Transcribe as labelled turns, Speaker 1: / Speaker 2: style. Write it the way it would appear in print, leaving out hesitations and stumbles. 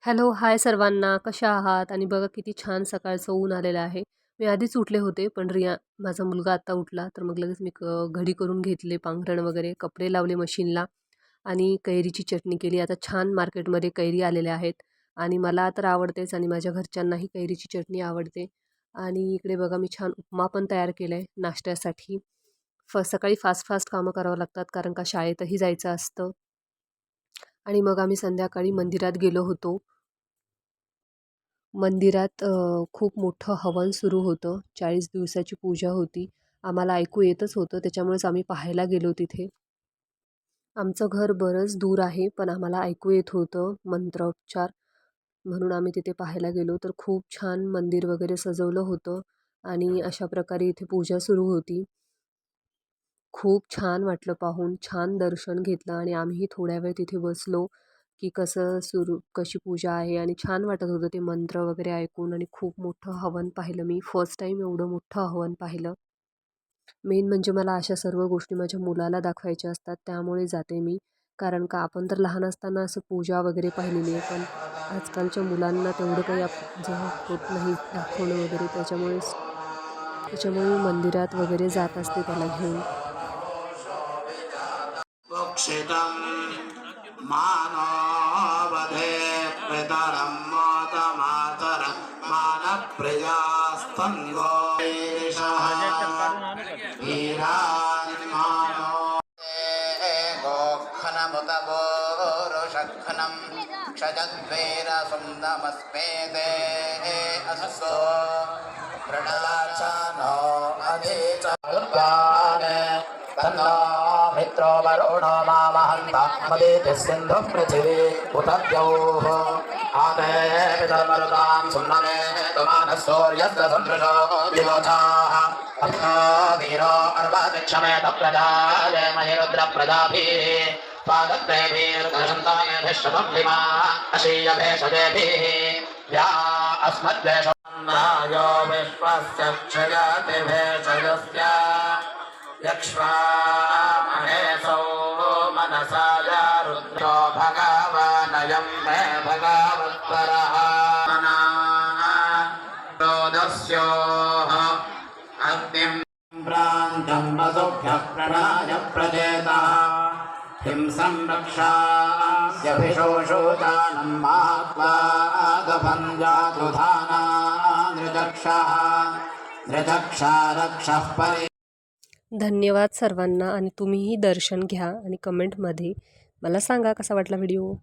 Speaker 1: Hello, हाय सर्वांना. कशा आहात? आणि बघा किती छान सकाळचं ऊन आलेलं आहे. मी आधीच उठले होते, पण माझा मुलगा आत्ता उठला, तर मग लगेच मी घडी करून घेतले, पांघरण वगैरे, कपडे लावले मशीनला आणि कैरीची चटणी केली. आता छान मार्केटमध्ये कैरी आलेल्या आहेत आणि मला तर आवडतेच आणि माझ्या घरच्यांनाही कैरीची चटणी आवडते. आणि इकडे बघा मी छान उपमा पण तयार केला आहे नाश्त्यासाठी. सकाळी फास्ट फास्ट कामं करावं लागतात, कारण का शाळेतही जायचं असतं. आणि मग आम्ही संध्याकाळी मंदिरात गेलो होतो. मंदिरात खूप मोठं हवन सुरू होतं. 40 दिवसाची पूजा होती. आम्हाला ऐकू येतच होतं, त्याच्यामुळेच आम्ही पाहायला गेलो तिथे. आमचं घर बरंच दूर आहे, पण आम्हाला ऐकू येत होतं मंत्रोच्चार, म्हणून आम्ही तिथे पाहायला गेलो. तर खूप छान मंदिर वगैरे सजवलं होतं आणि अशा प्रकारे इथे पूजा सुरू होती. खूप छान वाटलं पाहून, छान दर्शन घेतलं आणि आम्हीही थोड्या वेळ तिथे बसलो, की कशी पूजा आहे आणि छान वाटत होतं ते मंत्र वगैरे ऐकून. आणि खूप मोठं हवन पाहिलं मी. फर्स्ट टाईम एवढं मोठं हवन पाहिलं. मेन म्हणजे मला अशा सर्व गोष्टी माझ्या मुलाला दाखवायच्या असतात, त्यामुळे जाते मी. कारण का आपण तर लहान असताना असं पूजा वगैरे पाहिलेली आहे, पण आजकालच्या मुलांना तेवढं काही जवळ होत नाही दाखवणं वगैरे. त्याच्यामुळे मी मंदिरात वगैरे जात असते त्याला घेऊन.
Speaker 2: मोक्षितं मानवधे पितरं मातरं मानप्रियास्तन्वो वीरान्मानो गोखनमुतपोरुषखनं क्षजद्वैरसुन्दमस्मेते असुसो मृणाचानो अधिचारुत्वान् तन्नो मित्रो वरुणो मामहन्तामदेति सिन्धुं पृथिवी उत द्यौः आते पितर्मरुतां सुम्नमे तुमानः सन्दृशो विवोधाः अप्नो वीरो अर्वादिक्षमेत प्रजाय महिरुद्रप्रजाभिः पादत्रयभिर्दशन्तामेभिः शतं लिमा अशीयभेषजेभिः या अस्मद्वेषो विश्वस्य क्षयति भेषजस्य यक्ष्वामहेशो मनसा रुद्रो भगवानयं मे भगवत्परः रोदस्योः अग्निं प्रान्तं वसुभ्यः प्रणाय प्रजेतः किं संरक्षास्यभिशोषोजानं महात्वागभञ्जातुधाना नृदक्षा रक्षः परि.
Speaker 1: धन्यवाद सर्वांना आणि तुम्हीही दर्शन घ्या आणि कमेंटमध्ये मला सांगा कसा वाटला व्हिडिओ.